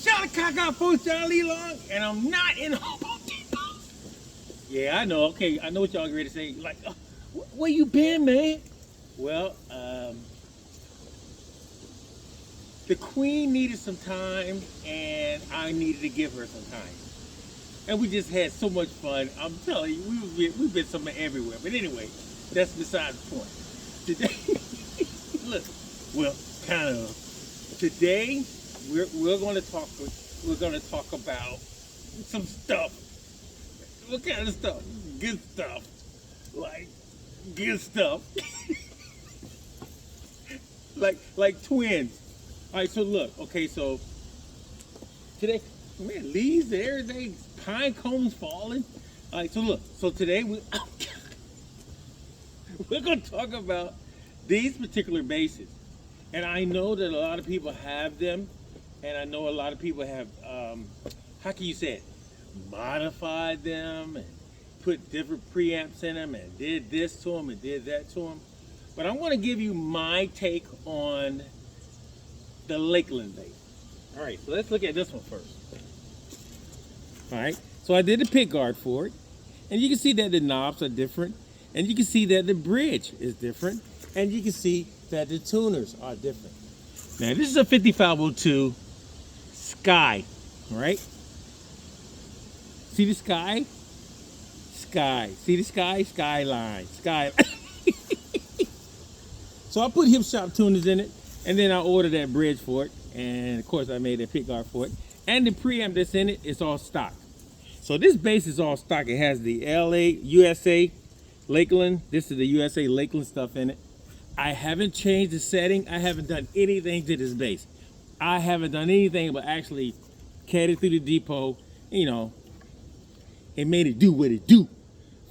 Shuttlecock got post Charlie Long, and I'm not in Home Depot. Yeah, I know. Okay, I know what y'all ready to say. Like, where you been, man? Well, the queen needed some time, and I needed to give her some time. And we just had so much fun. I'm telling you, we've been somewhere everywhere. But anyway, that's beside the point. Today, look, well, kind of. Today, we're going to talk about some stuff. What kind of stuff? Good stuff. Like good stuff. like twins. All right, so look, okay, so today, man, leaves and everything, pine cones falling. All right, so look, so today we're gonna talk about these particular bases. And I know that a lot of people have them, and I know a lot of people have, how can you say it, modified them and put different preamps in them and did this to them and did that to them. But I'm going to give you my take on the Lakeland base. All right, so let's look at this one first. All right, so I did the pick guard for it, and you can see that the knobs are different, and you can see that the bridge is different, and you can see that the tuners are different. Now, this is a 5502 Sky, all right? See the sky? Sky. See the sky? Skyline. Skyline. So I put hip shop tuners in it, and then I ordered that bridge for it, and of course I made a pick guard for it. And the preamp that's in it is all stock. So this bass is all stock. It has the LA, USA, Lakeland. This is the USA Lakeland stuff in it. I haven't changed the setting. I haven't done anything to this bass. I haven't done anything but actually carried it through the depot, you know, and made it do what it do.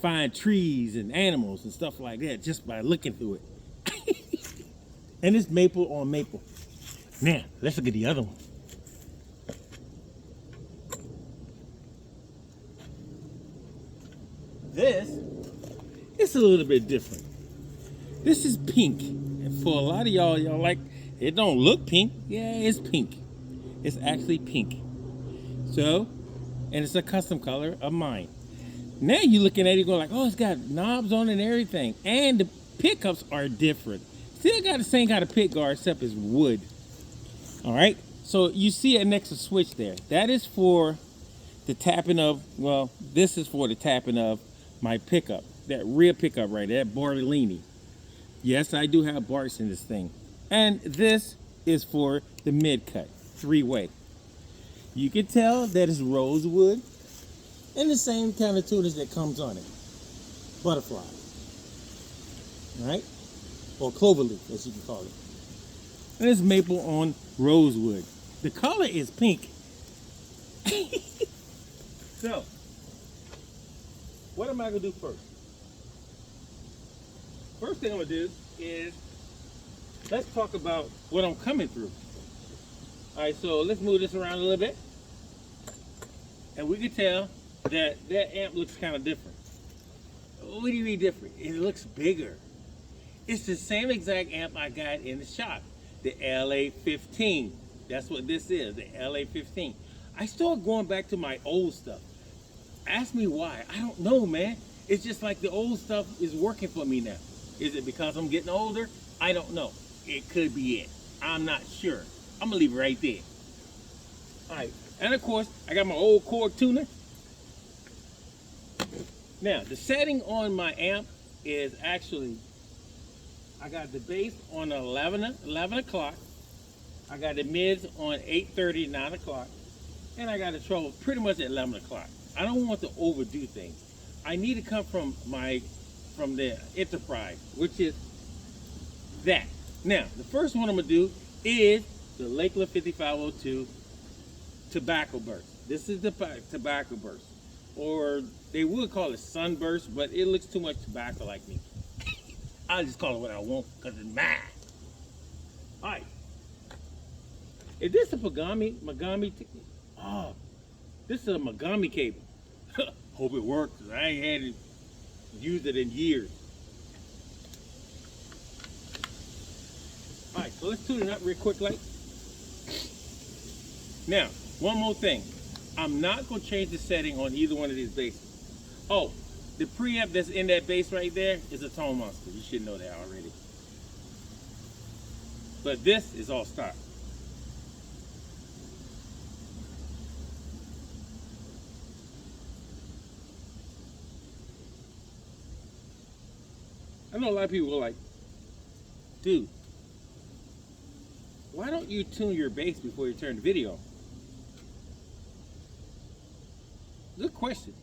Find trees and animals and stuff like that just by looking through it. And it's maple on maple. Now, let's look at the other one. This is a little bit different. This is pink. And for a lot of y'all like, it don't look pink. Yeah, it's pink. It's actually pink. So, and it's a custom color of mine. Now you're looking at it going like, oh, it's got knobs on it and everything. And the pickups are different. Still got the same kind of pick guard except it's wood. All right. So you see an extra switch there. That is for the tapping of, well, this is for the tapping of my pickup. That rear pickup right there, that Bartolini. Yes, I do have Barts in this thing. And this is for the mid cut, 3-way. You can tell that it's rosewood and the same kind of tuners that comes on it. Butterfly. All right? Or cloverleaf, as you can call it. And it's maple on rosewood. The color is pink. So, what am I going to do first? First thing I'm going to do is, let's talk about what I'm coming through. All right, so let's move this around a little bit. And we can tell that that amp looks kind of different. What do you mean different? It looks bigger. It's the same exact amp I got in the shop, the LA-15. That's what this is, the LA-15. I started going back to my old stuff. Ask me why. I don't know, man. It's just like the old stuff is working for me now. Is it because I'm getting older? I don't know. It could be it. I'm not sure. I'm gonna leave it right there. All right, and of course, I got my old Korg tuner. Now, the setting on my amp is actually, I got the bass on 11 o'clock. I got the mids on 8:30, 9 o'clock. And I got the treble pretty much at 11 o'clock. I don't want to overdo things. I need to come from the Enterprise, which is that. Now, the first one I'm gonna do is the Lakeland 5502 Tobacco Burst. This is the Tobacco Burst. Or they would call it Sunburst, but it looks too much tobacco like me. I'll just call it what I want, because it's mine. All right. Is this a Magami? Oh, this is a Magami cable. Hope it works, because I ain't had it, used it in years. All right, so let's tune it up real quick, like. Now, One more thing. I'm not going to change the setting on either one of these basses. Oh, the preamp that's in that bass right there is a tone monster. You should know that already. But this is all stock. I know a lot of people are like, dude, why don't you tune your bass before you turn the video on? Good question.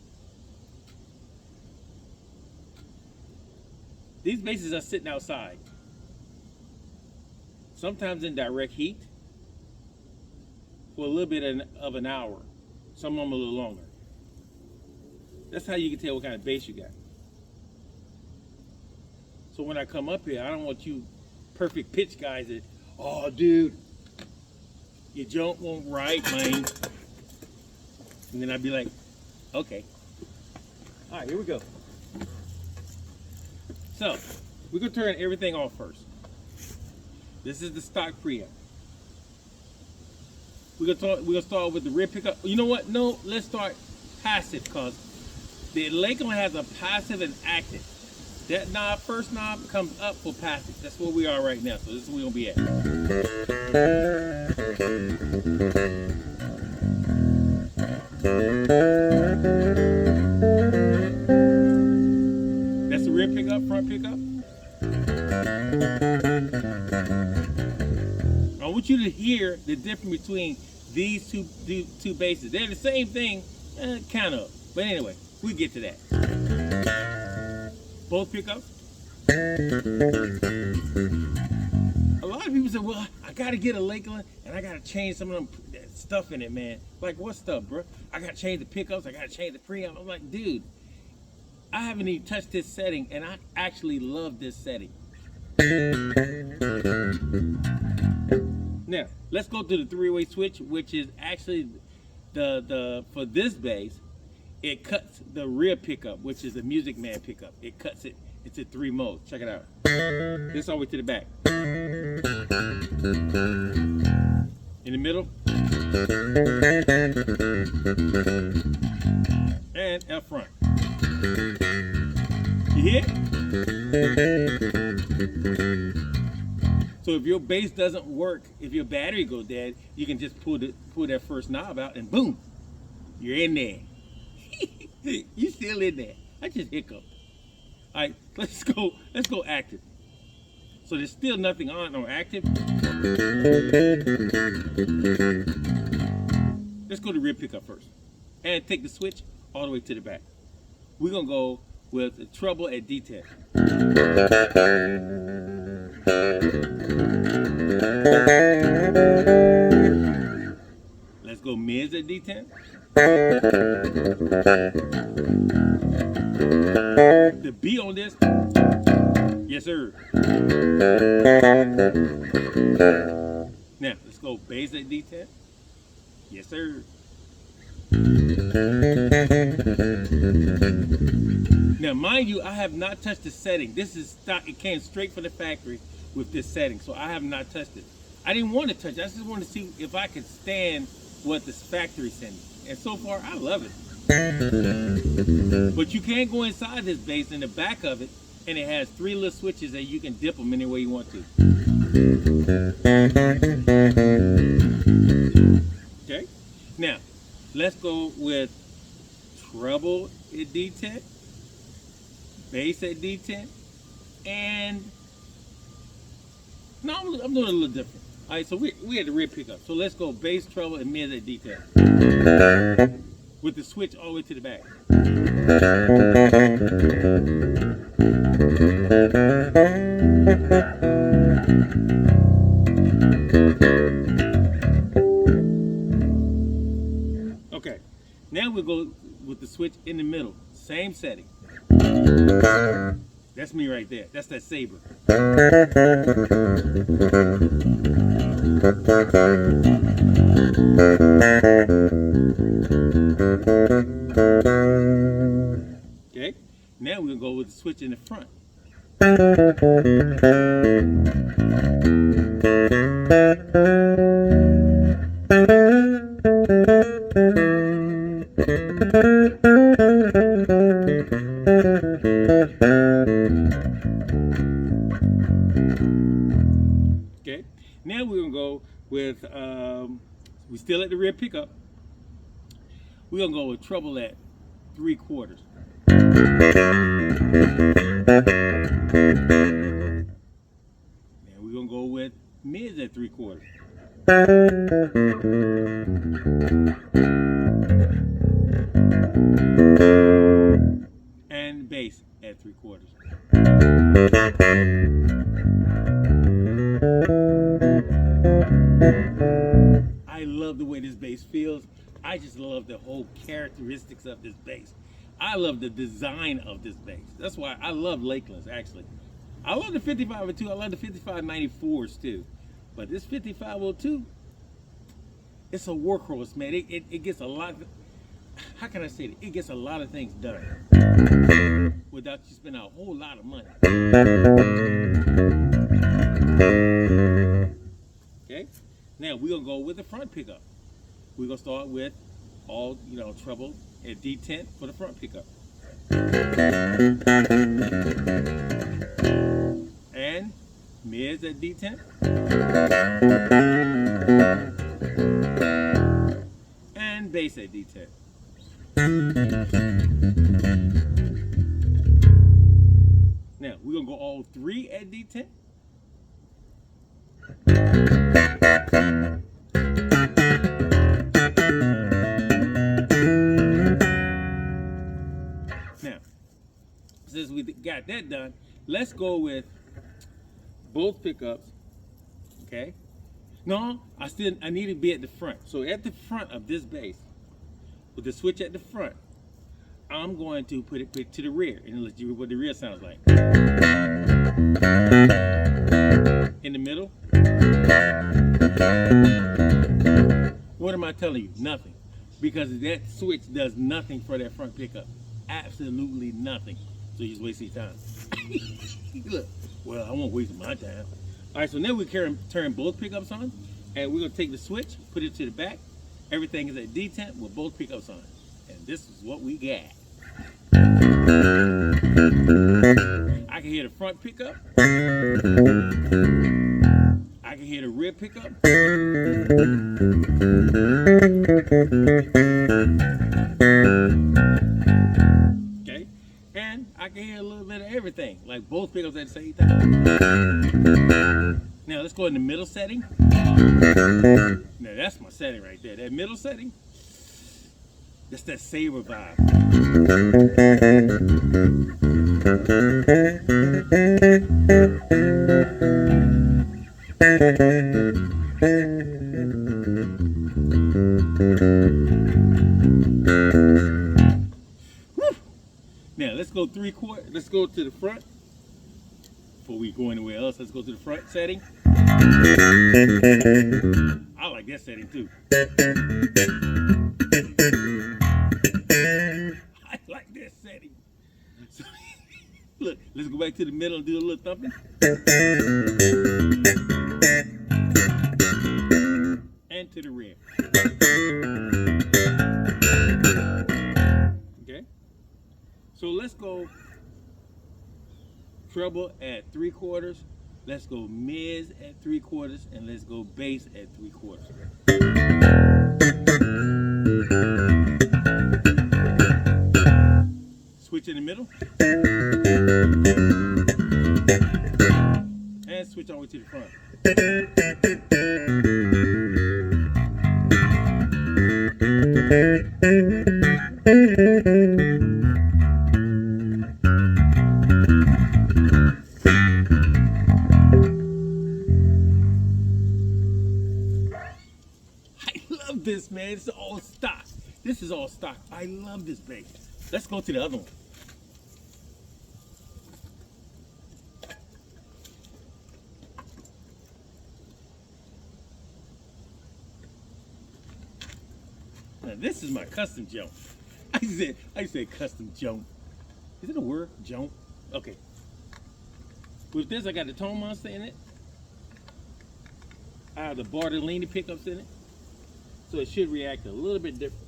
These basses are sitting outside, sometimes in direct heat, for a little bit of an hour. Some of them a little longer. That's how you can tell what kind of bass you got. So when I come up here, I don't want you perfect pitch guys that, oh dude, your joint won't right, man. And then I'd be like, okay. All right, here we go. So, we're gonna turn everything off first. This is the stock preamp. We're gonna start with the rear pickup. You know what? No, let's start passive, because the Lakland has a passive and active. That knob, first knob, comes up for passive. That's where we are right now. So this is where we're gonna be at. That's the rear pickup, front pickup. I want you to hear the difference between these two basses. They're the same thing, kind of. But anyway, we get to that. Both pickups. A lot of people say, well, I gotta get a Lakland and I gotta change some of them stuff in it, man. Like, what stuff, bro? I gotta change the pickups, I gotta change the preamp. I'm like, dude, I haven't even touched this setting and I actually love this setting. Now, let's go to the three-way switch, which is actually for this bass, it cuts the rear pickup, which is the Music Man pickup. It cuts it into 3 modes. Check it out. This all the way to the back. In the middle. And up front. You hear? So if your bass doesn't work, if your battery goes dead, you can just pull that first knob out and boom, you're in there. You still in there. I just hiccuped. All right, let's go active. So there's still nothing on active. Let's go to rear pickup first. And take the switch all the way to the back. We're gonna go with the treble at D10. Let's go mids at D10. The B on this, yes sir. Now let's go bass at D10, yes sir. Now mind you, I have not touched the setting. This is stock. It came straight from the factory with this setting, so I have not touched it. I didn't want to touch it. I just wanted to see if I could stand what this factory sent me. And so far, I love it. But you can't go inside this bass in the back of it, and it has 3 little switches that you can dip them any way you want to. Okay? Now, let's go with treble at D10, bass at D10, and no, I'm doing a little different. All right, so we had the rear pickup. So let's go bass, treble, and mid at D10. With the switch all the way to the back. Okay, now we'll go with the switch in the middle. Same setting. That's me right there. That's that saber. Okay, now we're gonna go with the switch in the front. Okay, now we're gonna go with we still at the rear pickup. We're gonna go with treble at 3/4. Now we're gonna go with mids at 3/4. And bass at 3/4. I love the way this bass feels. I just love the whole characteristics of this bass. I love the design of this bass. That's why I love Laklands, actually. I love the 5502. I love the 5594s too. But this 5502, it's a workhorse, man. It gets a lot. How can I say it? It gets a lot of things done without you spending a whole lot of money. Okay? Now we're gonna go with the front pickup. We're gonna start with all, treble at D10 for the front pickup. And mids at D10. And bass at D10. Now we're gonna go all three at D10. Now, since we got that done, let's go with both pickups. Okay? No, I need to be at the front. So at the front of this bass, with the switch at the front, I'm going to put it to the rear and let you hear what the rear sounds like. In the middle. What am I telling you? Nothing. Because that switch does nothing for that front pickup. Absolutely nothing. So you just waste your time. Look, well, I won't waste my time. All right, so now we turn both pickups on, and we're gonna take the switch, put it to the back. Everything is at D10 with both pickups on. And this is what we got. I can hear the front pickup. I can hear the rear pickup. Okay, and I can hear a little bit of everything, like both pickups at the same time. Now let's go in the middle setting. Now that's my setting right there. That middle setting, that's that saber vibe. Woo. Now let's go 3/4. Let's go to the front. Before we go anywhere else, let's go to the front setting. I like that setting too. I like that setting. So, look, let's go back to the middle and do a little thumping. And to the rear. Okay? So let's go treble at 3/4. Let's go mids at 3/4, and let's go bass at 3/4. Switch in the middle. And switch all the way to the front. This, man, it's all stock. This is all stock. I love this bass. Let's go to the other one. Now this is my custom jump. I said custom jump. Is it a word? Jump? Okay. With this, I got the Tone Monster in it. I have the Bartolini pickups in it. So it should react a little bit different.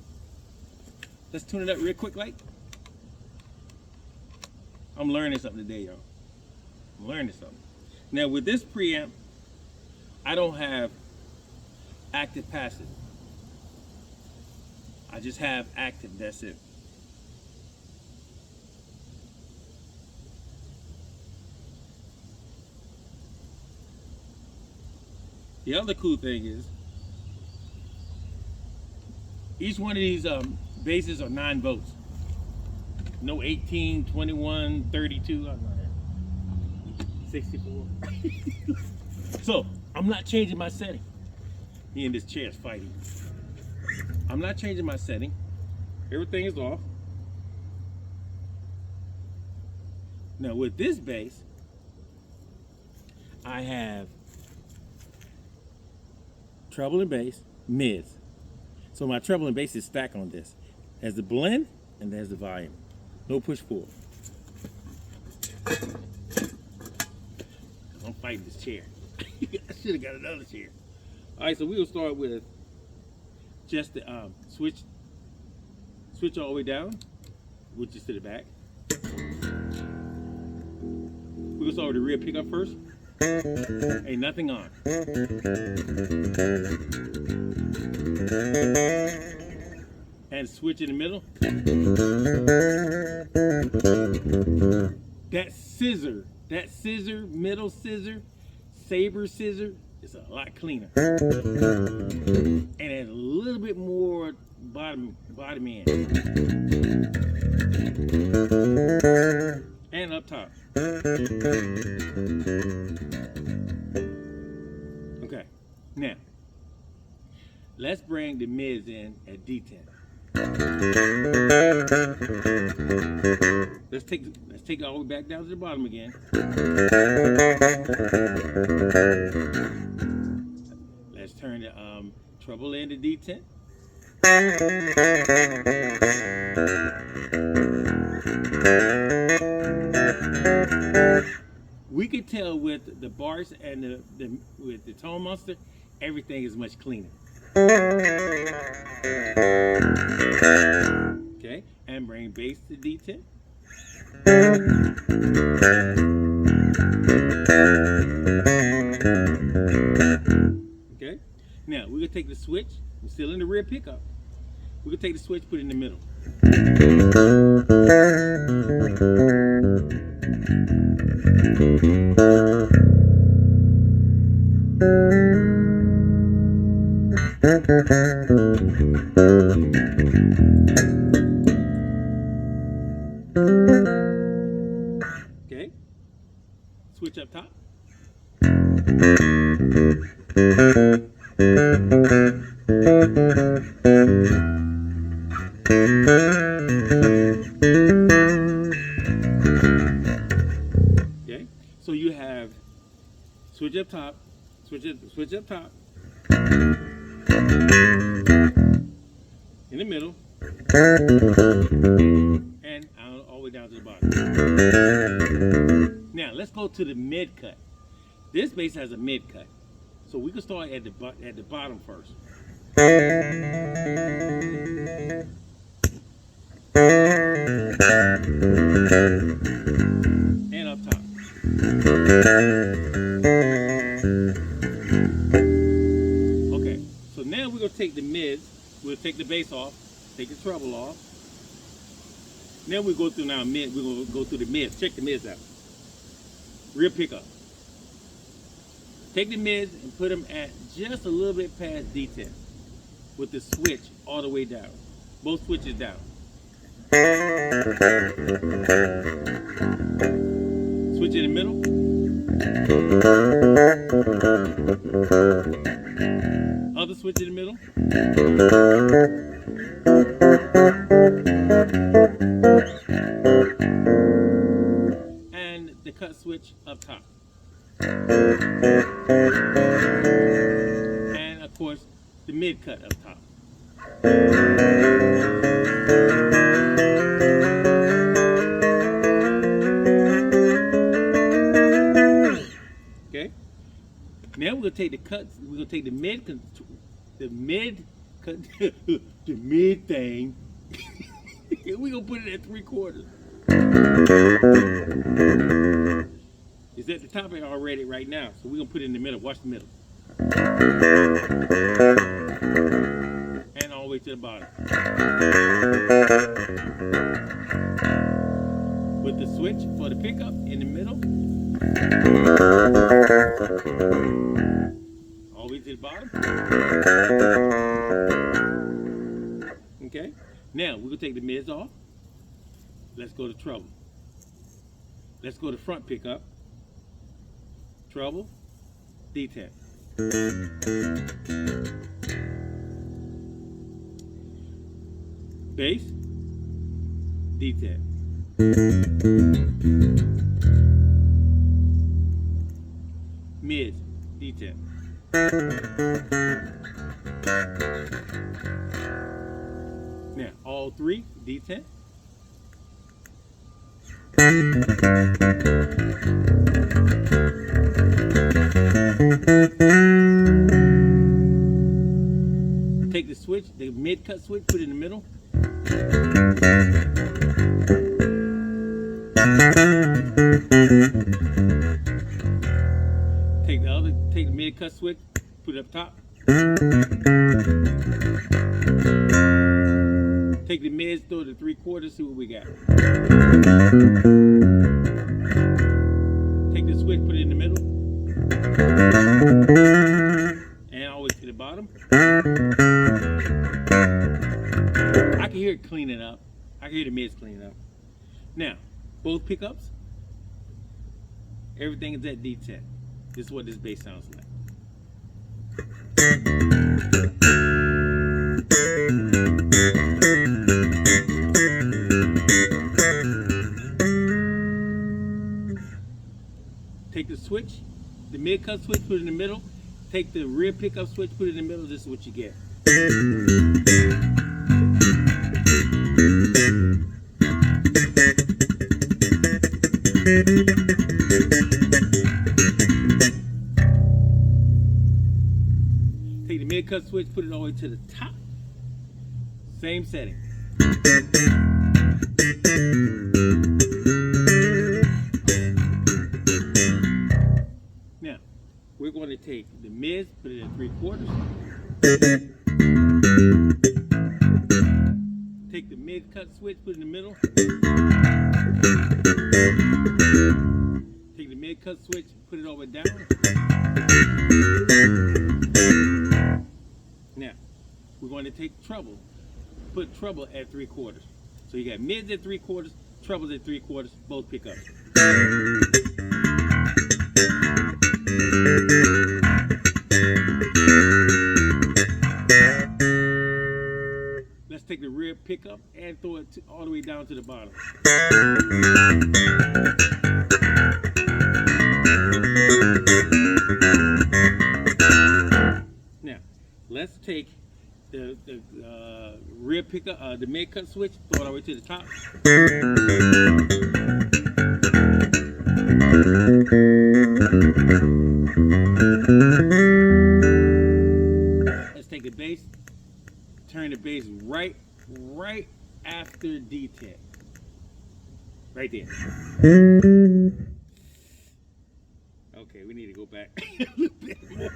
Let's tune it up real quick, like. I'm learning something today, y'all. I'm learning something. Now with this preamp, I don't have active passive. I just have active, that's it. The other cool thing is, each one of these bases are 9 volts. No 18, 21, 32, 64. So, I'm not changing my setting. Me and this chair is fighting. I'm not changing my setting. Everything is off. Now with this bass, I have treble and bass, mids. So my treble and bass is stacked on this. There's the blend and there's the volume. No push pull. I'm fighting this chair. I should have got another chair. All right, so we'll start with just the switch all the way down, which is to the back. We're gonna start with the rear pickup first. Ain't nothing on. And switch in the middle. That scissor, middle scissor, saber scissor, is a lot cleaner. And has a little bit more bottom end. And up top. Okay, now let's bring the mids in at D10. Let's take it all the way back down to the bottom again. Let's turn the treble into D10. We can tell with the bars and with the tone monster, everything is much cleaner. Okay, and bring bass to D10. Okay, now we're gonna take the switch. We're still in the rear pickup. We're gonna take the switch, put it in the middle. Okay, switch up top. Okay, so you have switch up top, switch up top, in the middle, and all the way down to the bottom. Now let's go to the mid cut. This bass has a mid cut, so we can start at the bottom first. And up top. Okay, so now we're gonna take the mids. We'll take the bass off, take the treble off. Now we go through mid. We're gonna go through the mids. Check the mids out. Rear pickup. Take the mids and put them at just a little bit past D10 with the switch all the way down. Both switches down. Switch in the middle. Other switch in the middle. And the cut switch up top. And of course, the mid cut up top. Okay. Now we're gonna take the cuts. We're gonna take the mid cut, the mid thing. We're gonna put it at 3/4. It's at the top already right now, so we're gonna put it in the middle. Watch the middle. And all the way to the bottom. With the switch for the pickup in the middle. All the way to the bottom. Okay. Now we're gonna take the mids off. Let's go to treble. Let's go to front pickup. Treble. D-tap. Bass. D-tap. Mids. D-tap. Now all three D-tap. Take the switch, the mid-cut switch, put it in the middle. Take the mid-cut switch, put it up top. Take the mids, throw it to 3/4, see what we got. Take the switch, put it in the middle. And all the way to the bottom. I can hear it cleaning up. I can hear the mids cleaning up. Now, both pickups, everything is at D-tap. This is what this bass sounds like. Take the switch, the mid-cut switch, put it in the middle. Take the rear pickup switch, put it in the middle. This is what you get. Take the mid-cut switch, put it all the way to the top. Same setting. Now, we're going to take the mids, put it at 3/4. Take the mid-cut switch, put it in the middle. Take the mid-cut switch, put it all the way down. Now, we're going to take treble, put treble at 3/4. So you got mids at 3/4, trebles at 3/4, both pickups. Let's take the rear pickup and throw it all the way down to the bottom. Now, let's take the rear pickup, the mid-cut switch, throw it all the way to the top. Let's take the bass, turn the bass right after D-tap. Right there. Okay, we need to go back a little bit more.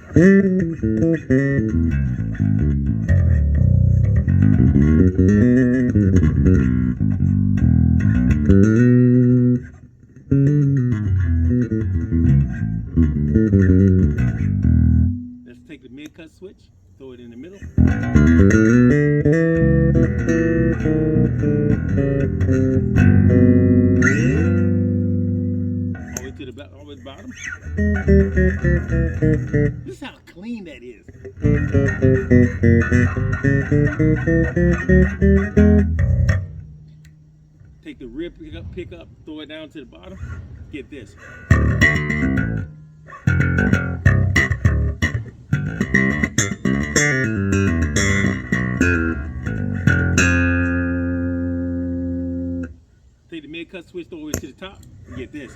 Let's take the mid-cut switch, throw it in the middle. All the way to the back, all the way to the bottom. This is how clean that is. Take the rear pickup, throw it down to the bottom. Get this. Take the mid-cut switch, throw it to the top. Get this.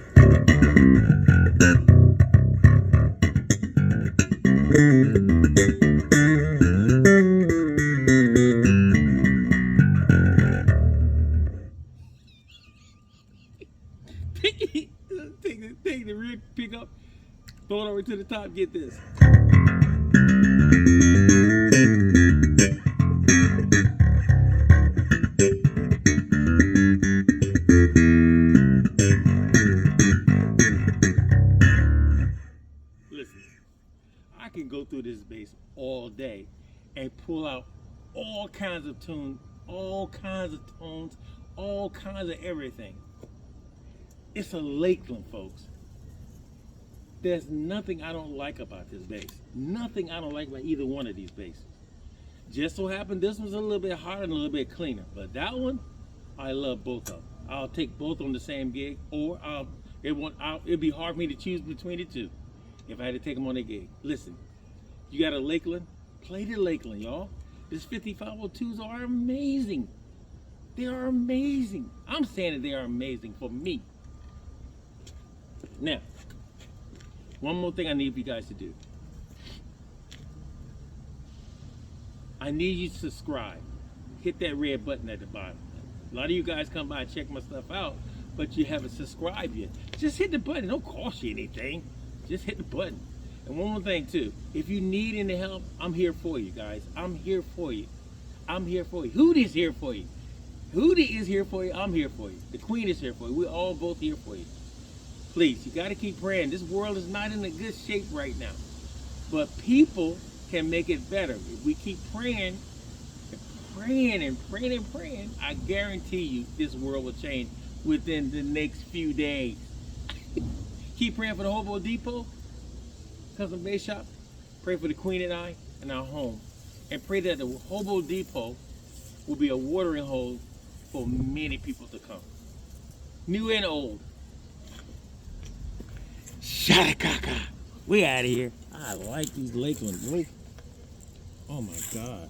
take the rear pickup, throw it over to the top. Get this. Listen, I can go through this bass all day and pull out all kinds of tunes, all kinds of tones, all kinds of everything. It's a Lakland, folks. There's nothing I don't like about this bass. Nothing I don't like about either one of these basses. Just so happened this one's a little bit harder and a little bit cleaner. But that one, I love both of them. I'll take both on the same gig, or it'd be hard for me to choose between the two if I had to take them on a gig. Listen, you got a Lakland? Play the Lakland, y'all. These 5502s are amazing. They are amazing. I'm saying that they are amazing for me. Now, one more thing I need for you guys to do. I need you to subscribe. Hit that red button at the bottom. A lot of you guys come by and check my stuff out, but you haven't subscribed yet. Just hit the button. It don't cost you anything. Just hit the button. And one more thing too. If you need any help, I'm here for you guys. I'm here for you. I'm here for you. Hootie's here for you. Hootie is here for you. I'm here for you. The Queen is here for you. We're all both here for you. Please, you got to keep praying. This world is not in a good shape right now. But people can make it better. If we keep praying, I guarantee you this world will change within the next few days. Keep praying for the Hobo Depot, Custom Bass Shop. Pray for the Queen and I and our home. And pray that the Hobo Depot will be a watering hole for many people to come. New and old. Shadakaka. We out of here. I like these Laklands. Oh my God.